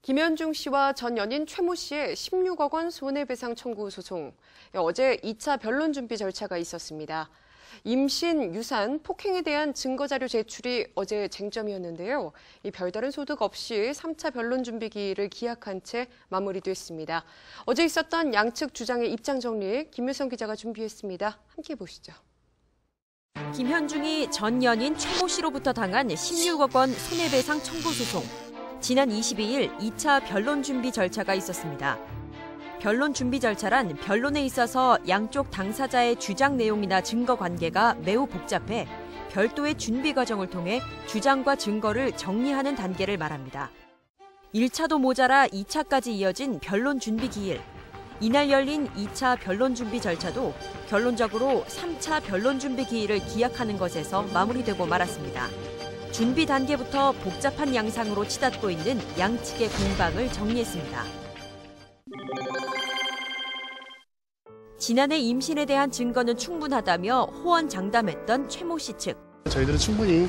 김현중 씨와 전 연인 최모 씨의 16억 원 손해배상 청구 소송. 어제 2차 변론 준비 절차가 있었습니다. 임신, 유산, 폭행에 대한 증거자료 제출이 어제 쟁점이었는데요. 이 별다른 소득 없이 3차 변론 준비 기일을 기약한 채 마무리됐습니다. 어제 있었던 양측 주장의 입장 정리 김효성 기자가 준비했습니다. 함께 보시죠. 김현중이 전 연인 최모 씨로부터 당한 16억 원 손해배상 청구 소송. 지난 22일 2차 변론 준비 절차가 있었습니다. 변론 준비 절차란 변론에 있어서 양쪽 당사자의 주장 내용이나 증거 관계가 매우 복잡해 별도의 준비 과정을 통해 주장과 증거를 정리하는 단계를 말합니다. 1차도 모자라 2차까지 이어진 변론 준비 기일. 이날 열린 2차 변론 준비 절차도 결론적으로 3차 변론 준비 기일을 기약하는 것에서 마무리되고 말았습니다. 준비 단계부터 복잡한 양상으로 치닫고 있는 양측의 공방을 정리했습니다. 지난해 임신에 대한 증거는 충분하다며 호언장담했던 최모 씨 측. 저희들은 충분히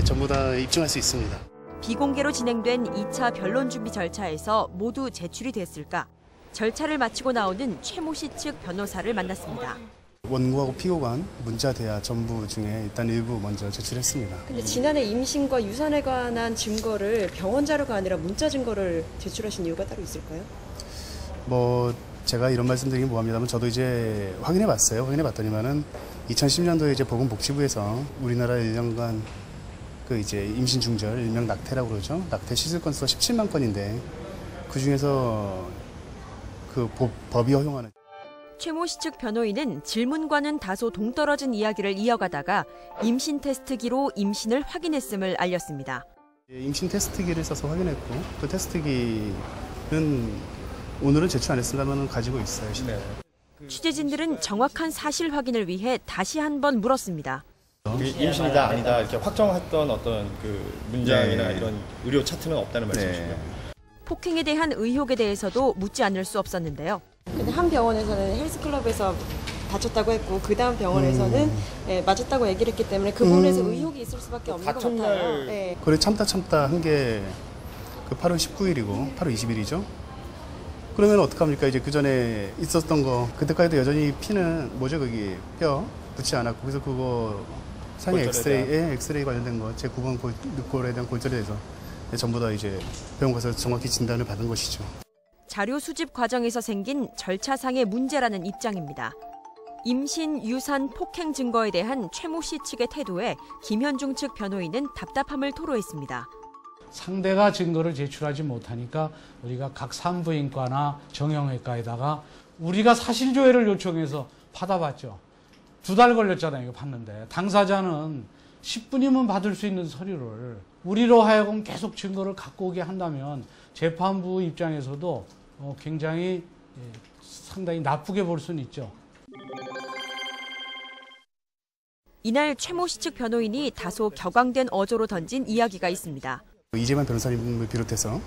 전부 다 입증할 수 있습니다. 비공개로 진행된 2차 변론 준비 절차에서 모두 제출이 됐을까? 절차를 마치고 나오는 최모 씨 측 변호사를 만났습니다. 원고하고 피고간, 문자, 대화 전부 중에 일단 일부 먼저 제출했습니다. 근데 지난해 임신과 유산에 관한 증거를 병원 자료가 아니라 문자 증거를 제출하신 이유가 따로 있을까요? 제가 이런 말씀드리긴 뭐합니다만 저도 이제 확인해봤어요. 확인해봤더니만은 2010년도에 이제 보건복지부에서 우리나라 1년간 그 이제 임신 중절, 일명 낙태라고 그러죠. 낙태 시술 건수가 17만 건인데 그 중에서 그 법이 허용하는. 최모 씨 측 변호인은 질문과는 다소 동떨어진 이야기를 이어가다가 임신 테스트기로 임신을 확인했음을 알렸습니다. 임신 테스트기를 써서 확인했고 그 테스트기는 오늘은 제출 안 했습니다만 가지고 있어요. 취재진들은 정확한 사실 확인을 위해 다시 한번 물었습니다. 임신이다 아니다 이렇게 확정했던 어떤 그 문장이나 이런 의료 차트는 없다는 말씀이시죠? 폭행에 대한 의혹에 대해서도 묻지 않을 수 없었는데요. 근데 한 병원에서는 헬스클럽에서 다쳤다고 했고 그 다음 병원에서는 맞았다고 얘기를 했기 때문에 그 부분에서 의혹이 있을 수밖에 없는 것 같아요. 그래 참다 한 게 그 8월 19일이고 8월 20일이죠. 그러면 어떡합니까? 이제 그 전에 있었던 거 그때까지도 여전히 피는 뭐죠 거기 뼈 붙지 않았고 그래서 그거 상해 엑스레이 관련된 거 제 9번 골에 대한 골절에 대해서 전부 다 이제 병원 가서 정확히 진단을 받은 것이죠. 자료 수집 과정에서 생긴 절차상의 문제라는 입장입니다. 임신, 유산, 폭행 증거에 대한 최모 씨 측의 태도에 김현중 측 변호인은 답답함을 토로했습니다. 상대가 증거를 제출하지 못하니까 우리가 각 산부인과나 정형외과에다가 우리가 사실조회를 요청해서 받아봤죠. 2달 걸렸잖아요. 이거 받는데. 당사자는 10분이면 받을 수 있는 서류를 우리로 하여금 계속 증거를 갖고 오게 한다면 재판부 입장에서도 굉장히 상당히 나쁘게 볼 수는 있죠. 이날 최모 씨 측 변호인이 다소 격앙된 어조로 던진 이야기가 있습니다. 이재만 변호사님을 비롯해서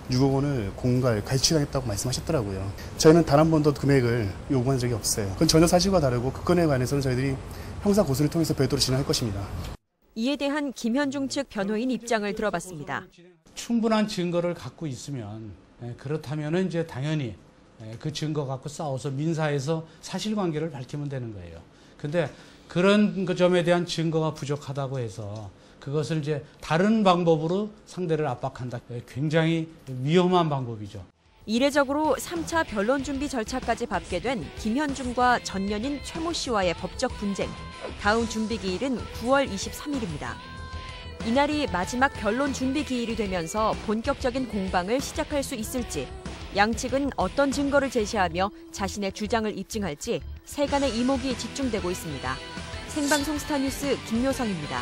6억 원을 공갈, 갈취당했다고 말씀하셨더라고요. 저희는 단 한 번도 금액을 요구한 적이 없어요. 그건 전혀 사실과 다르고 그 건에 관해서는 저희들이 형사 고소를 통해서 별도로 진행할 것입니다. 이에 대한 김현중 측 변호인 입장을 들어봤습니다. 충분한 증거를 갖고 있으면 그렇다면 이제 당연히 그 증거 갖고 싸워서 민사에서 사실관계를 밝히면 되는 거예요. 근데 그런 그 점에 대한 증거가 부족하다고 해서 그것을 이제 다른 방법으로 상대를 압박한다. 굉장히 위험한 방법이죠. 이례적으로 3차 변론 준비 절차까지 밟게 된 김현중과 전 연인 최모 씨와의 법적 분쟁. 다음 준비 기일은 9월 23일입니다. 이날이 마지막 변론 준비 기일이 되면서 본격적인 공방을 시작할 수 있을지, 양측은 어떤 증거를 제시하며 자신의 주장을 입증할지 세간의 이목이 집중되고 있습니다. 생방송 스타뉴스 김효성입니다.